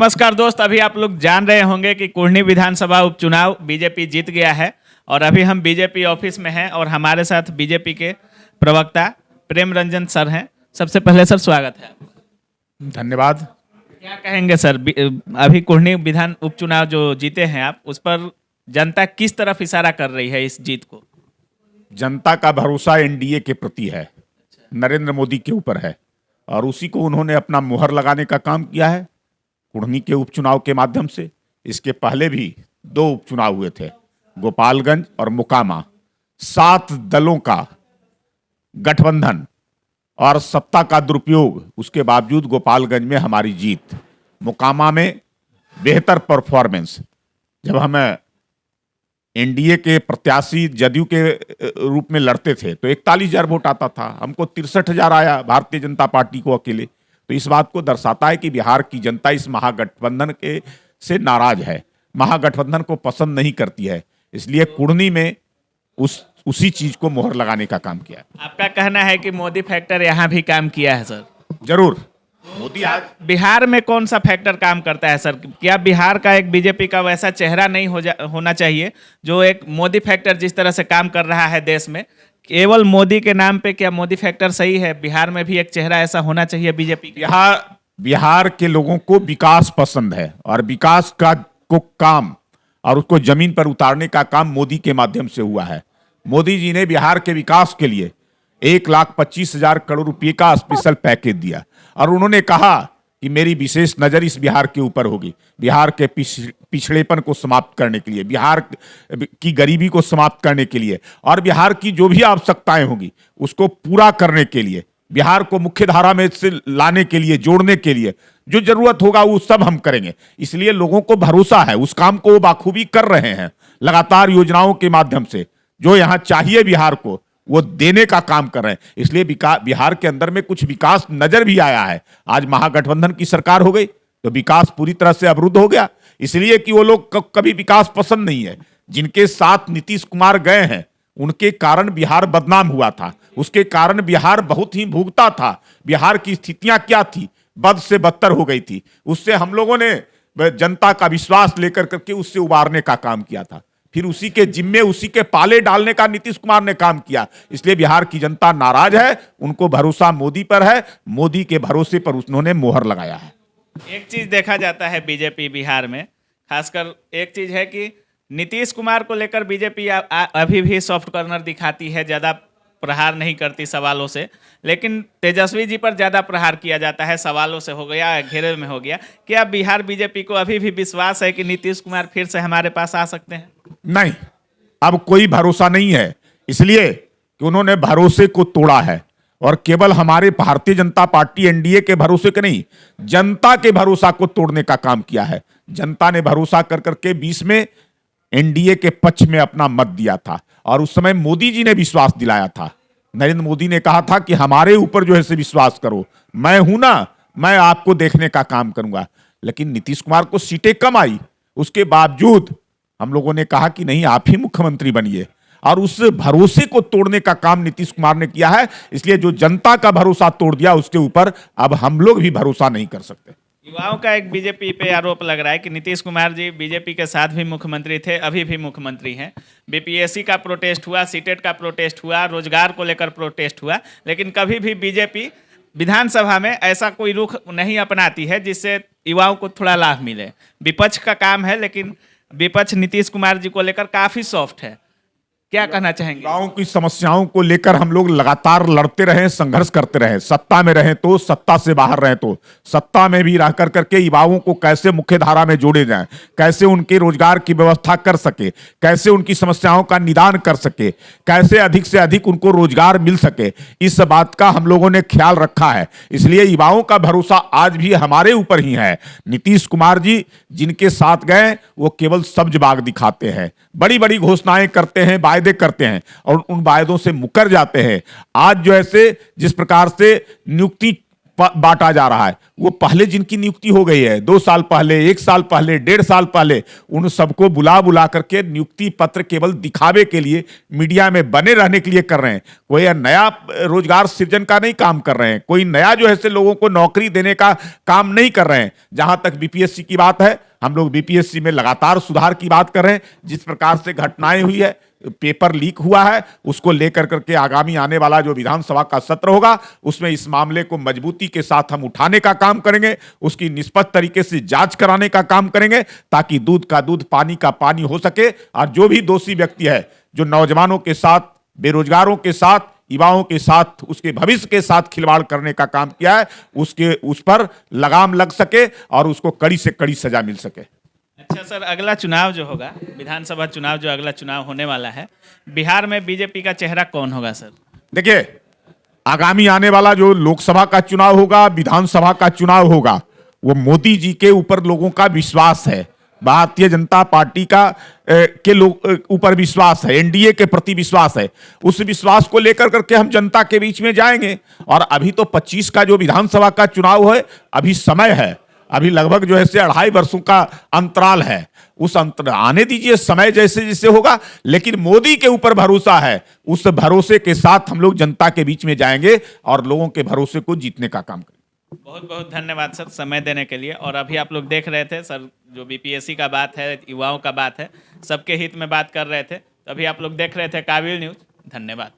नमस्कार दोस्त, अभी आप लोग जान रहे होंगे कि कुढ़नी विधानसभा उपचुनाव बीजेपी जीत गया है और अभी हम बीजेपी ऑफिस में हैं और हमारे साथ बीजेपी के प्रवक्ता प्रेम रंजन सर हैं। सबसे पहले सर स्वागत है। धन्यवाद। क्या कहेंगे सर, अभी कुढ़नी विधान उपचुनाव जो जीते हैं आप, उस पर जनता किस तरफ इशारा कर रही है इस जीत को? जनता का भरोसा एनडीए के प्रति है, नरेंद्र मोदी के ऊपर है और उसी को उन्होंने अपना मुहर लगाने का काम किया है कुढ़नी के उपचुनाव के माध्यम से। इसके पहले भी 2 उपचुनाव हुए थे, गोपालगंज और मोकामा। 7 दलों का गठबंधन और सत्ता का दुरुपयोग, उसके बावजूद गोपालगंज में हमारी जीत, मोकामा में बेहतर परफॉर्मेंस। जब हम एनडीए के प्रत्याशी जदयू के रूप में लड़ते थे तो 41,000 वोट आता था, हमको 63,000 आया भारतीय जनता पार्टी को अकेले। तो इस बात को दर्शाता है कि बिहार की जनता इस महागठबंधन के से नाराज है, महागठबंधन को पसंद नहीं करती है। इसलिए कुढ़नी में उसी चीज को मोहर लगाने का काम किया है। आपका कहना है कि मोदी फैक्टर यहाँ भी काम किया है सर? जरूर। मोदी आज बिहार में कौन सा फैक्टर काम करता है सर? क्या बिहार का एक बीजेपी का वैसा चेहरा नहीं होना चाहिए जो एक मोदी फैक्टर जिस तरह से काम कर रहा है देश में, केवल मोदी के नाम पे क्या मोदी फैक्टर सही है? बिहार में भी एक चेहरा ऐसा होना चाहिए बीजेपी का। बिहार के लोगों को विकास पसंद है और विकास को काम और उसको जमीन पर उतारने का काम मोदी के माध्यम से हुआ है। मोदी जी ने बिहार के विकास के लिए 1,25,000 करोड़ रुपए का स्पेशल पैकेज दिया और उन्होंने कहा कि मेरी विशेष नजर इस बिहार के ऊपर होगी, बिहार के पिछड़ेपन को समाप्त करने के लिए, बिहार की गरीबी को समाप्त करने के लिए और बिहार की जो भी आवश्यकताएं होगी उसको पूरा करने के लिए, बिहार को मुख्य धारा में से लाने के लिए, जोड़ने के लिए जो जरूरत होगा वो सब हम करेंगे। इसलिए लोगों को भरोसा है, उस काम को वो बाखूबी कर रहे हैं। लगातार योजनाओं के माध्यम से जो यहाँ चाहिए बिहार को वो देने का काम कर रहे हैं। इसलिए बिहार के अंदर में कुछ विकास नजर भी आया है। आज महागठबंधन की सरकार हो गई तो विकास पूरी तरह से अवरुद्ध हो गया, इसलिए कि वो लोग कभी विकास पसंद नहीं है। जिनके साथ नीतीश कुमार गए हैं उनके कारण बिहार बदनाम हुआ था, उसके कारण बिहार बहुत ही भुगता था। बिहार की स्थितियां क्या थी, बद से बदतर हो गई थी। उससे हम लोगों ने जनता का विश्वास लेकर करके उससे उबारने का काम किया था। फिर उसी के जिम्मे, उसी के पाले डालने का नीतीश कुमार ने काम किया। इसलिए बिहार की जनता नाराज है, उनको भरोसा मोदी पर है, मोदी के भरोसे पर उन्होंने मोहर लगाया है। एक चीज देखा जाता है बीजेपी बिहार में, खासकर एक चीज है कि नीतीश कुमार को लेकर बीजेपी अभी भी सॉफ्ट कॉर्नर दिखाती है, ज़्यादा प्रहार नहीं करती सवालों से, लेकिन तेजस्वी जी पर ज़्यादा प्रहार किया जाता है, सवालों से हो गया, घेरे में हो गया। क्या बिहार बीजेपी को अभी भी विश्वास है कि नीतीश कुमार फिर से हमारे पास आ सकते हैं? नहीं, अब कोई भरोसा नहीं है, इसलिए कि उन्होंने भरोसे को तोड़ा है और केवल हमारे भारतीय जनता पार्टी एनडीए के भरोसे के नहीं, जनता के भरोसा को तोड़ने का काम किया है। जनता ने भरोसा कर करके 20 में एनडीए के पक्ष में अपना मत दिया था और उस समय मोदी जी ने विश्वास दिलाया था। नरेंद्र मोदी ने कहा था कि हमारे ऊपर जो है से विश्वास करो, मैं हूं ना, मैं आपको देखने का काम करूंगा। लेकिन नीतीश कुमार को सीटें कम आई, उसके बावजूद हम लोगों ने कहा कि नहीं, आप ही मुख्यमंत्री बनिए और उस भरोसे को तोड़ने का काम नीतीश कुमार ने किया है। इसलिए जो जनता का भरोसा तोड़ दिया उसके ऊपर अब हम लोग भी भरोसा नहीं कर सकते। युवाओं का एक बीजेपी पे आरोप लग रहा है कि नीतीश कुमार जी बीजेपी के साथ भी मुख्यमंत्री थे, अभी भी मुख्यमंत्री हैं। बीपीएससी का प्रोटेस्ट हुआ, सीटेट का प्रोटेस्ट हुआ, रोजगार को लेकर प्रोटेस्ट हुआ, लेकिन कभी भी बीजेपी विधानसभा में ऐसा कोई रुख नहीं अपनाती है जिससे युवाओं को थोड़ा लाभ मिले। विपक्ष का काम है, लेकिन विपक्ष नीतीश कुमार जी को लेकर काफी सॉफ्ट है। क्या कहना चाहेंगे? गांव की समस्याओं को लेकर हम लोग लगातार लड़ते रहे, संघर्ष करते रहे। सत्ता में रहे तो, सत्ता से बाहर रहे तो, सत्ता में भी रह कर करके युवाओं को कैसे मुख्य धारा में जोड़े जाएं, कैसे उनके रोजगार की व्यवस्था कर सके, कैसे उनकी समस्याओं का निदान कर सके, कैसे अधिक से अधिक उनको रोजगार मिल सके, इस बात का हम लोगों ने ख्याल रखा है। इसलिए युवाओं का भरोसा आज भी हमारे ऊपर ही है। नीतीश कुमार जी जिनके साथ गए वो केवल सब्ज बाग दिखाते हैं, बड़ी बड़ी घोषणाएं करते हैं, वायदे करते हैं और उन वायदों से मुकर जाते हैं। आज जो ऐसे जिस प्रकार से नियुक्ति बांटा जा रहा है। वो पहले जिनकी नियुक्ति हो गई है 2 साल पहले, 1 साल पहले, 1.5 साल पहले, उन सबको बुला बुला करके नियुक्ति पत्र केवल दिखावे के लिए, मीडिया में बने रहने के लिए कर रहे हैं। कोई नया रोजगार सृजन का नहीं काम कर रहे हैं, कोई नया जो है से लोगों को नौकरी देने का काम नहीं कर रहे हैं। जहां तक बीपीएससी की बात है, हम लोग बीपीएससी में लगातार सुधार की बात कर रहे हैं। जिस प्रकार से घटनाएं हुई है, पेपर लीक हुआ है, उसको लेकर करके आगामी आने वाला जो विधानसभा का सत्र होगा उसमें इस मामले को मजबूती के साथ हम उठाने का काम करेंगे, उसकी निष्पक्ष तरीके से जांच कराने का काम करेंगे, ताकि दूध का दूध पानी का पानी हो सके। और जो भी दोषी व्यक्ति है, जो नौजवानों के साथ, बेरोजगारों के साथ, युवाओं के साथ, उसके भविष्य के साथ खिलवाड़ करने का काम किया है, उस पर लगाम लग सके और उसको कड़ी से कड़ी सजा मिल सके। अच्छा सर, अगला चुनाव जो होगा, विधानसभा चुनाव जो अगला चुनाव होने वाला है, बिहार में बीजेपी का चेहरा कौन होगा सर? देखिए, आगामी आने वाला जो लोकसभा का चुनाव होगा, विधानसभा का चुनाव होगा, वो मोदी जी के ऊपर लोगों का विश्वास है, भारतीय जनता पार्टी का के लोग ऊपर विश्वास है, एनडीए के प्रति विश्वास है। उस विश्वास को लेकर करके हम जनता के बीच में जाएंगे। और अभी तो 25 का जो विधानसभा का चुनाव है, अभी समय है, अभी लगभग जो है से 2.5 वर्षों का अंतराल है। उस अंतर आने दीजिए, समय जैसे जैसे होगा, लेकिन मोदी के ऊपर भरोसा है। उस भरोसे के साथ हम लोग जनता के बीच में जाएंगे और लोगों के भरोसे को जीतने का काम करेंगे। बहुत बहुत धन्यवाद सर समय देने के लिए। और अभी आप लोग देख रहे थे सर, जो बीपीएससी का बात है, युवाओं का बात है, सबके हित में बात कर रहे थे। तभी आप लोग देख रहे थे काबिल न्यूज़। धन्यवाद।